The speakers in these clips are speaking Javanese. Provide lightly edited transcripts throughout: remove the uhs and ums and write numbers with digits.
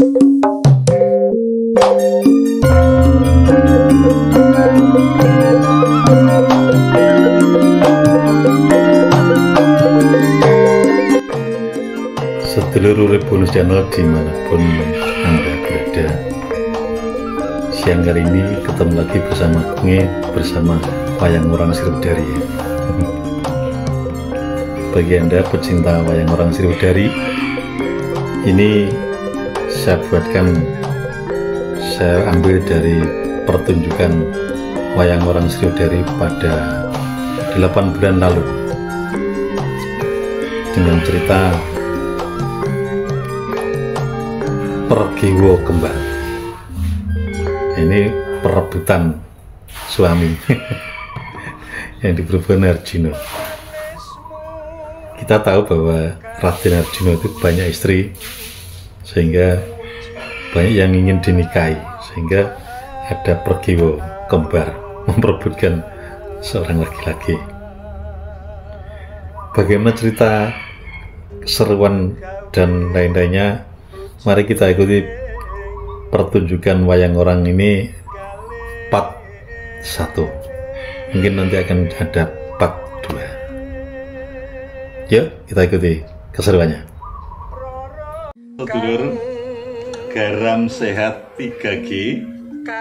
Sedulur urip bonus channel dimanapun Anda berada, siang kali ini ketemu lagi bersama Gunge, bersama wayang orang Sriwedari. Bagi Anda pecinta wayang orang Sriwedari, ini saya ambil dari pertunjukan wayang orang Sriwedari pada 8 bulan lalu dengan cerita Pergiwo Kembar. Ini perebutan suami yang diperebutkan Arjuna. Kita tahu bahwa Raden Arjuna itu banyak istri, sehingga banyak yang ingin dinikahi, sehingga ada Pergiwo Kembar memperebutkan seorang laki-laki. Bagaimana cerita keseruan dan lain-lainnya, mari kita ikuti pertunjukan wayang orang ini part 1. Mungkin nanti akan ada part 2. Yuk kita ikuti keseruannya. Sedulur, garam sehat 3G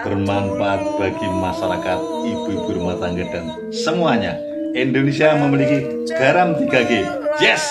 bermanfaat bagi masyarakat, ibu-ibu rumah tangga dan semuanya. Indonesia memiliki garam 3G. Yes!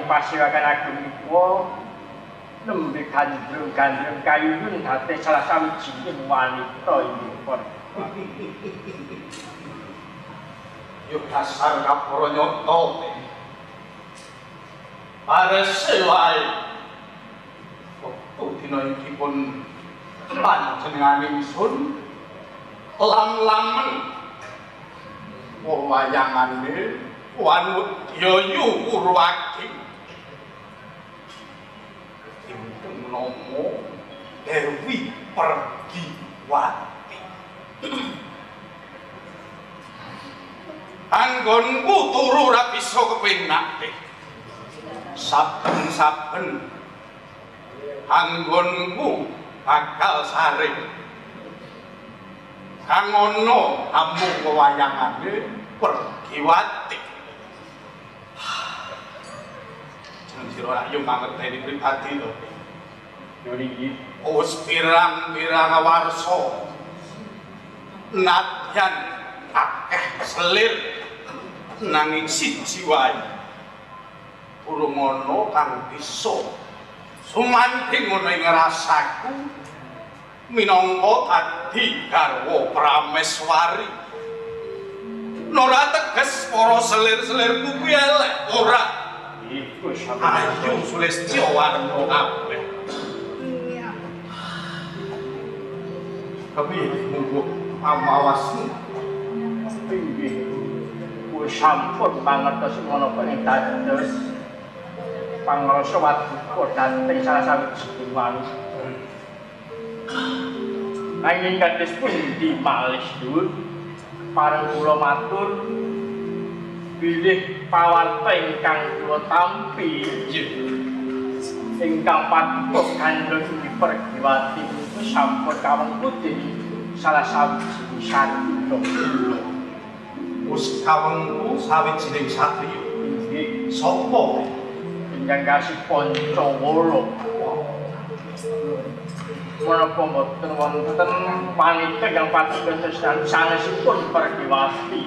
Pasiwakan agung iku nembe gandrung kayun dadi salah sawijining wanita inggih. Yo kasar kapara nyata. Arese wae. Wektu dina iki pun panjenenganipun lam-lamen wayangane wanut yayu Purwadi. Nomo Dewi Pergiwati. Anggonku turu ora bisa kepenak teh. Saben-saben anggonku bakal saring. Kang ana tamu wayangane Pergiwati. Jeneng sira ayo mangerteni pribadi to. Niki wis pirang-pirang warsa nadyan akeh selir nanging siji wae urung ana kang bisa sumandhing ana ing rasaku minangka dadi garwa Prameswari. Ora teges para selir-selir kuwi elek ora. Iku Ayo Sulistya warna kabeh. Kami munggu amawasmu. inggih kuwi sampun pangertos menapa ing dados pangrasa waduka dhateng salah sawijining wanita. Nanging kados pundi malih Dul pareng kula matur bilih pawarta ingkang kula tampi ingkang paduka kandheng ing Pergiwati sampun kawengkuti salah sawijining satriya. Wis kawengku sawijining satriya. Inggih, Sapa? ingkang kasih Pancawala. menapa mboten wonten panitia yang paduka sesaran sanesipun pergiwasti.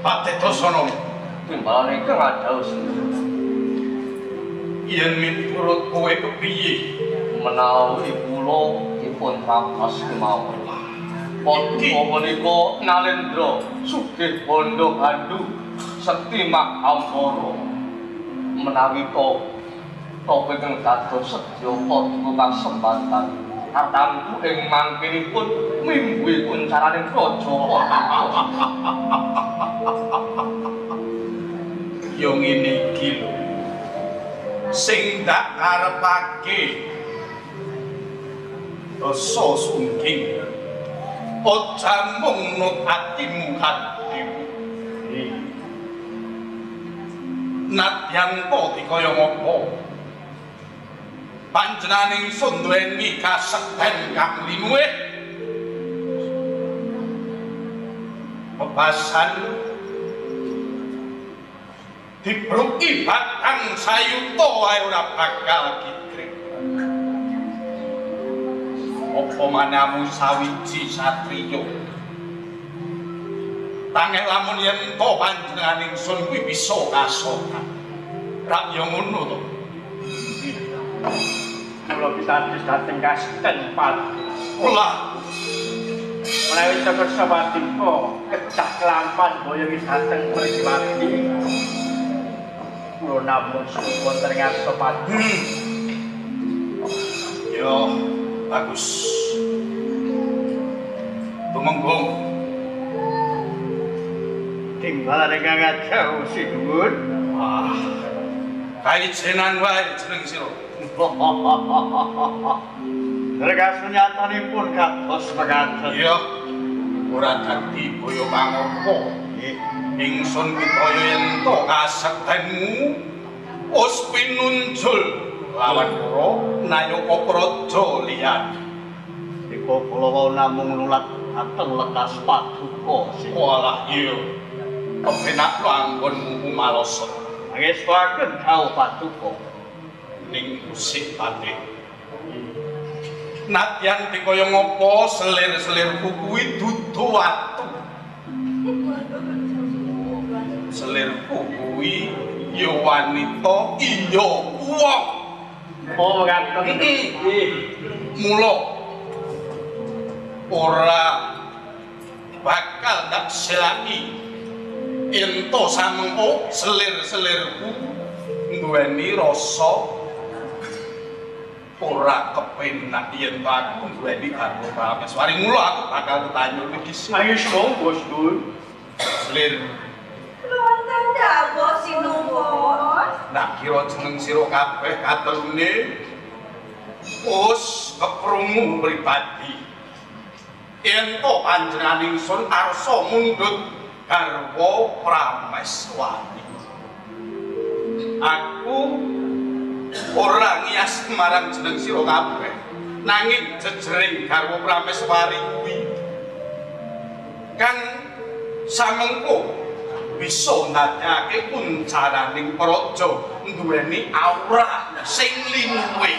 Pak Tedosono timbalan ingkang adaos yen miturut kowe kepiye menawi kula dipun raos kemawon. Paduka menika Nalendra sugih bondo gandu sekti mak ampara menawi to ingkang dados sedya paduka kasempatan tartamtu ing mangkinipun mimpi kuncaraning raja. yo ngene iki lho sing dak karepake rasa sungking aja mung nut atimu hatimu nadyan to dikaya ngapa panjenenganing sun duweni kasekten kang linuwe pepasan dibruki batang sayuta wae ora bakal kikrek apa manamu sawiji satriya tangeh lamun yen to panjenenganing sun kuwi bisa kasokan rak yo ngono to kula pitados dhateng kasten Ulah menawi kersa paduka kecak kelampan boyong dhateng pergiwati kula namung wonten ngarsa paduka. Yo bagus tumenggung timbalan ingkang adaos Sinuwun. wah kaijenan wae jeneng sira Regas penyatanipun kados mekaten. iya ora dadi boyo pangorko ingsun pitaya yen to kasektenmu wis pinunjul lawan para nayaka praja liyan Iko kula wau namung nulat dhateng lekas paduka sing walah iya kepenak langgonmu maloso ngestuaken kau paduka ning musik pati nadyan dikaya ngapa selir-selirku kuwi dudu watu selirku kuwi ya wanita iya wong oh ngaten mula ora bakal tak selami ento samengko selir-selirku duweni rasa ora kepenak yen aku duweni karo Prameswari mula aku bakal tetanyur iki ayo monggo Dur selir Wonten dawuh Sinuwun. nak kira jeneng sira kabeh katelune wis keprungu pribadi ento panjenenganing sun arsa mundhut garwa Prameswari aku ora ngiyas marang jeneng sira kabeh nanging jejering garwa Prameswari kuwi kang samengko bisa ndadekake kuncaraning praja duweni aura sing linuwe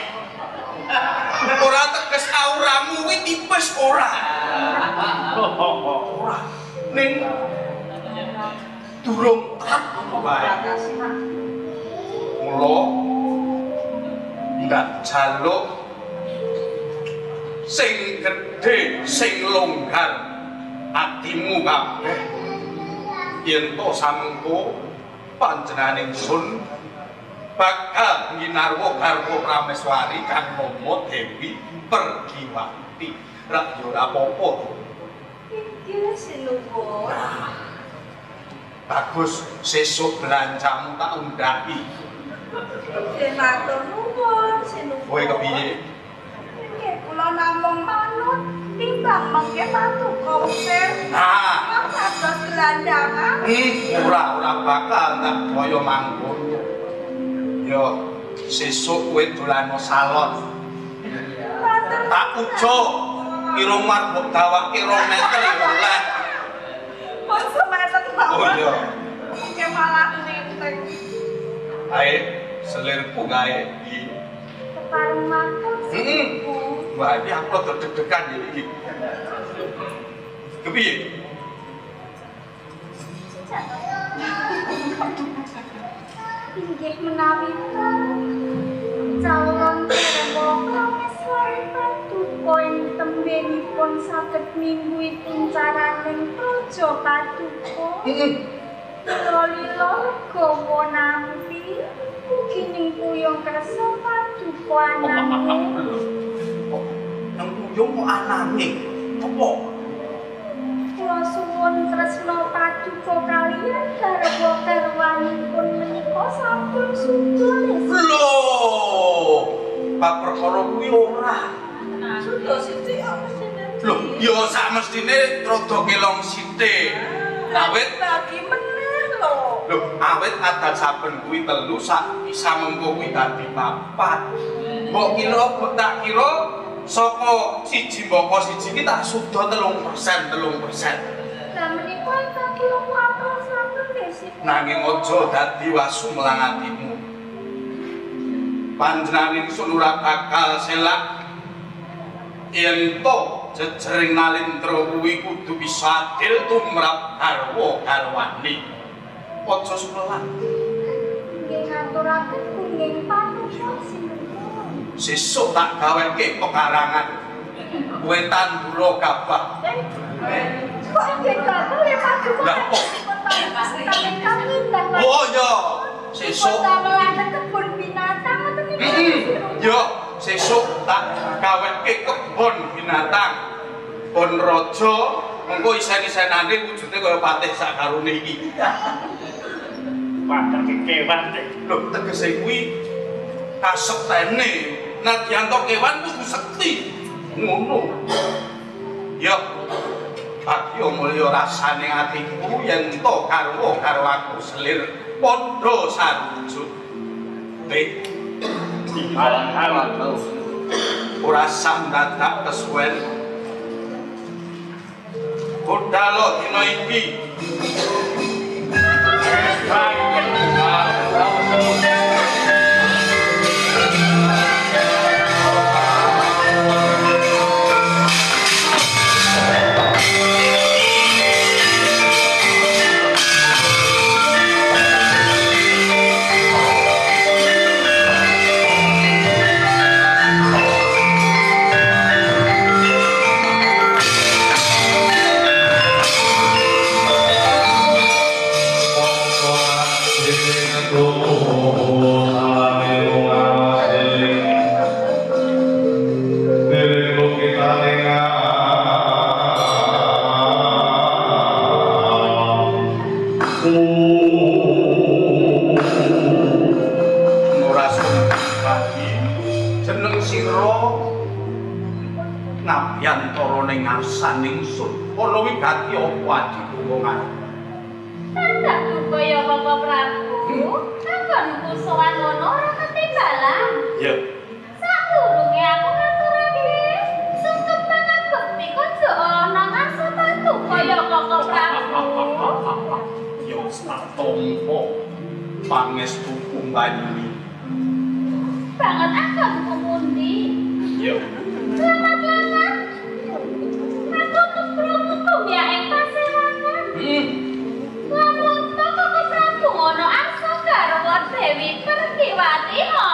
ora teges auramu kuwi tipis ora ning durung tepat wae mula ndak jaluk sing gedhe sing longgar atimu kabeh yen to samengko panjenenganing sun bakal nginarwa garwa Prameswari kang nama Dewi Pergiwati rak yo ora apa-apa Iki Sinuwun. bagus sesuk belanjamu tak undhahi Matur nuwun Sinuwun. kowe kepiye Nggih kula namung manut timbang mengke paduka usir. nah Kados gelandangan. ora bakal tak kaya mangkon yo sesuk kowe dolano salon Matur tak ujo kira marbuk dawake 2 meter oleh pun semeter mawon. oh iya Mengke malah nenteng. Ae selirku gawe iki. Kepareng matur sih. Wah, iki aku deg-degan iki. Kepiye? Inggih menawi calon rembaka Islam Paduka ing tembenipun saged mingguipun caraning praja Paduka. Lila gawa nampi ugi ning kuyung kersa Paduka anane. Nang kuyung kok anane? Apa? Kula suwun tresna Paduka kaliyan garwa-garwanipun menika sampun suda. Loh, bab perkara kuwi ora. Suda sithik mestine. Loh, ya sak mestine rada kelong sithik. Awit bagi meneh lho. Loh, awit adat saben kuwi telu sak bisa mengko kuwi dadi papat. Mbok kira mbok tak kira saka siji mboko siji iki tak suda 3%. Lah menika tak kira apel sampun desip. Nanging aja dadi wasu melang atimu. Panjenengan ingsun ora bakal selak yen to jejering nalendra kuwi kudu bisa adil tumrap garwa-garwane. Aja sumelang. Nggih ngaturaken kenging Paduka sinuwun. Sesuk tak gaweke pekarangan. Kowe tandura gabah. Kok nggih gagal ya Paduka? Lah kok? Kami Oh ya, sesuk. Kota kebun binatang ngoten niku. Yo, sesuk tak gaweke kebon binatang. Bon raja, mengko isen-isenane wujude kaya patih sakarone iki. Padha kewan teh. Lho, tegese kuwi kasektene nadyan to kewan kudu sekti. Ngono. Yo. Bagyo mulya rasane atiku yen to karo aku selir padha sarujut. Alhamdulillah. Ora sandadak kesuwen. Budhalo dina iki. Saning sun ana wigati apa adiku wong ae. Tak duka ya Bapak Prabu. Anggonku sowan ngono ora ketinggalan. Ya. Sadurunge aku ngaturake sungkem pangabekti kanca ana ngasa patu kaya Bapak Prabu. Ya satompo pangestu kumbanyuni. Banget anggonku mundi. Ya. Selamat-selamat. Ya ing pasewangan. Lamun to Bapak Prabu ngono asa garwa Dewi Pertiwati apa?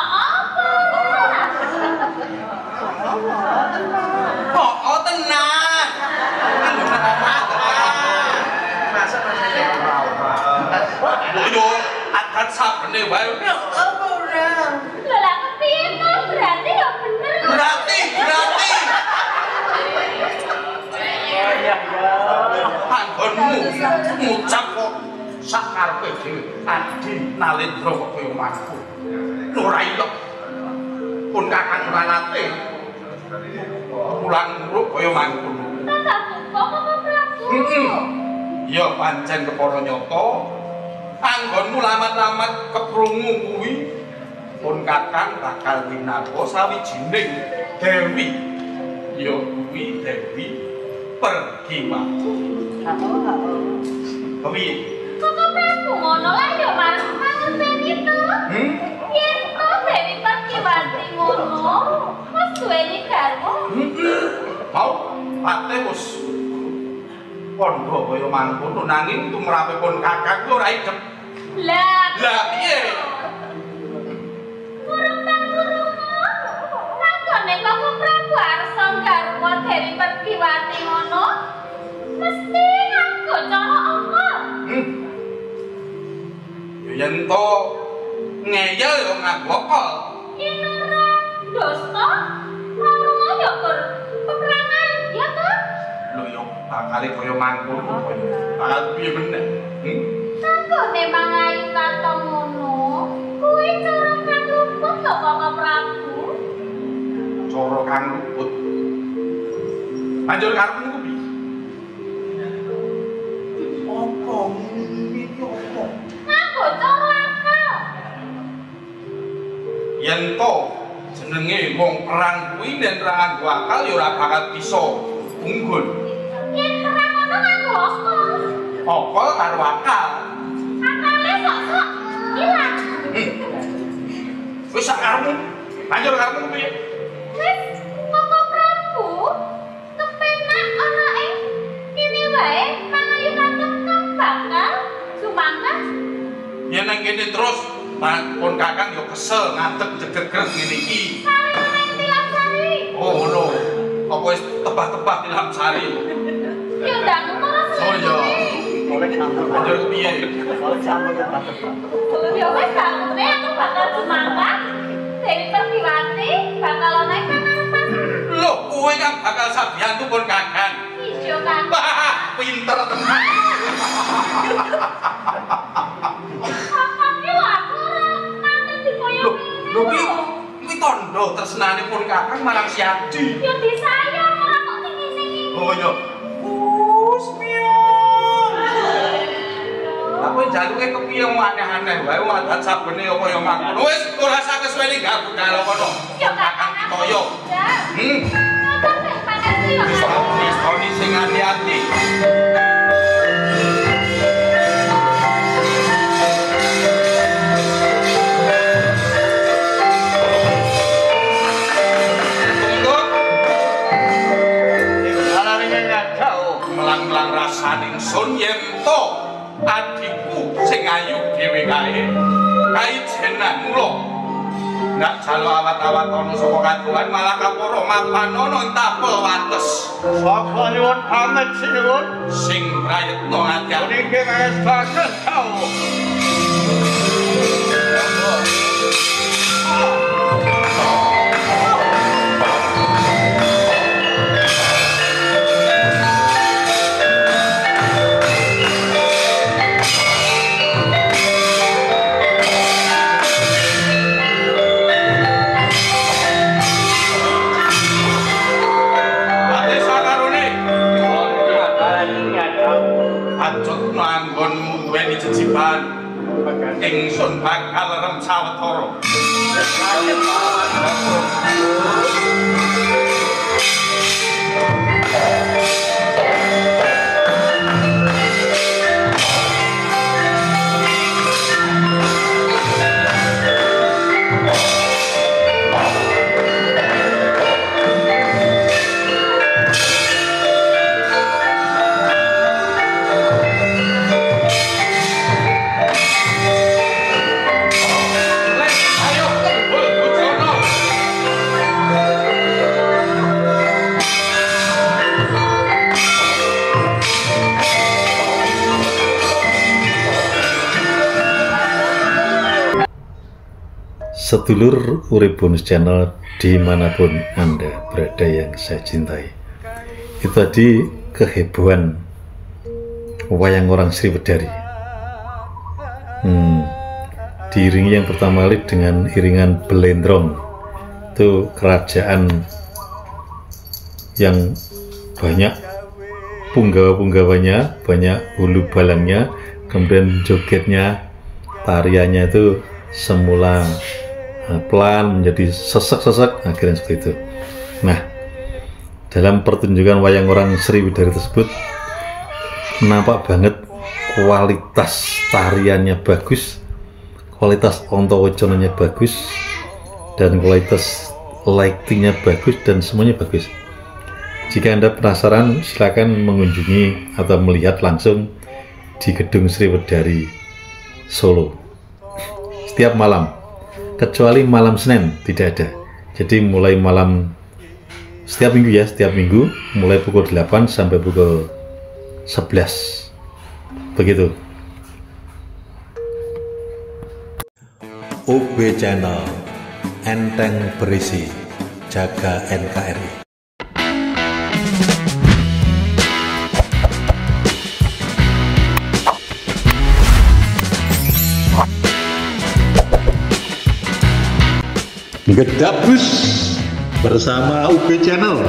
Oh, tenang. Masa yo akan sabene wae. Apa ora? Lah kepiye to? Berarti ya bener. Berarti. Panggonmu ngucap kok sakarepe dhewe adi nalendra kok kaya mangku. Ora ilok. Pun kakang ora nate. Pulang muruk kaya mangku. Tak buka Bapak Prabu. Ya pancen kepara nyata. Anggonmu lamat-lamat keprungu kuwi pun kakang bakal winarka sawijining dewi. Ya kuwi Dewi Pertiwati. Kepiye? Bapak Prabu ngono lah ya Mas. ngopeni to. Yen to Dewi Pertiwati ngono, wis duweni garwa. Mau ate wis pondho kaya mangkono nanging tumrapipun kakang ku ora idep. Lah piye? Kurang lakone Kakang Prabu Arsa garwa Dewi Pertiwati ngono. Mesti nganggo cara apa? Yen to ngeyel yo nganggo apa? Yen ora dosa, ora yo kur peperangan ya to? Lho yo bakale kaya mangkono kaya. Bakal piye meneh? Lakone mangayu kata ngono. Kuwi cara kang luput lho Kakang Prabu. Cara kang luput. Banjur karepmu ku piye? Apa iki apa? Nganggo cara akal. Yen to jenenge wong perang kuwi nek ora nganggo akal ya ora bakal bisa unggul. Yen perang ngono nganggo apa? Apa karo akal? Akale sok-sok ilang. Wis sak karepmu. Banjur karepmu piye? Wis Kakang Prabu kepenak ana ing kene wae mangayu kata kang bakal sumangkas. Yen nang kene terus pun kakang yo kesel ngadeg jegeger ngene iki. Sari ning Tilasari. Oh ngono. Apa wis tebak-tebak Ilham Sari? Yo ndang ngono. Oh iya. Banjur piye? Ya wis sakune aku bakal sumangkas. Dewi Pertiwati bakal ana ing kanarepan. Lho, kowe kan bakal sabiyantu pun kakang. Ijo kan. Wah, pinter tenan. Kakang ki aku ora nate dipoyoki. Lho kuwi tandha tresnane pun kakang marang si Adi. Yo disayang ora kok tinggi-tinggi. Oh iya. Kusmion. Lah kowe jaluke kepiye aneh-aneh wae wadah sabene apa ya mangkono. Wis ora sak kesuwene gak budal kono. Yo kakang Toyo. Kakang nek panenku yo. Wis sing hati-hati. Melang-melang rasaning sun yen to adikku sing ayu dhewe kae kaijenan mula ndak jalo awat-awat ana saka kaduan malah kaporo mapan ana ing tapel wates Sapa nyuwun pamit sinuwun. sing prayitna ati Niki wis bagus kau. ate sakarone Nyata. acut manggonmu duweni jejiban ingsun bakal rem sawetara ayo bujono Sedulur Urip Bonus Channel dimanapun Anda berada yang saya cintai, itu tadi kehebohan wayang orang Sriwedari. Diiringi yang pertama kali dengan iringan belendrong, itu kerajaan yang banyak punggawa-punggawanya, banyak hulu balangnya, kemudian jogetnya, tariannya itu semula pelan menjadi sesek-sesek, akhirnya seperti itu. Nah, dalam pertunjukan wayang orang Sriwedari tersebut nampak banget kualitas tariannya bagus, kualitas ontowocononya bagus, dan kualitas lightingnya bagus, dan semuanya bagus. Jika Anda penasaran, silakan mengunjungi atau melihat langsung di Gedung Sriwedari Solo setiap malam, kecuali malam Senin tidak ada. Jadi mulai malam setiap minggu ya, setiap minggu mulai pukul 8 sampai pukul 11 begitu. UB Channel, enteng berisi, jaga NKRI. Gedabus bersama UB Channel.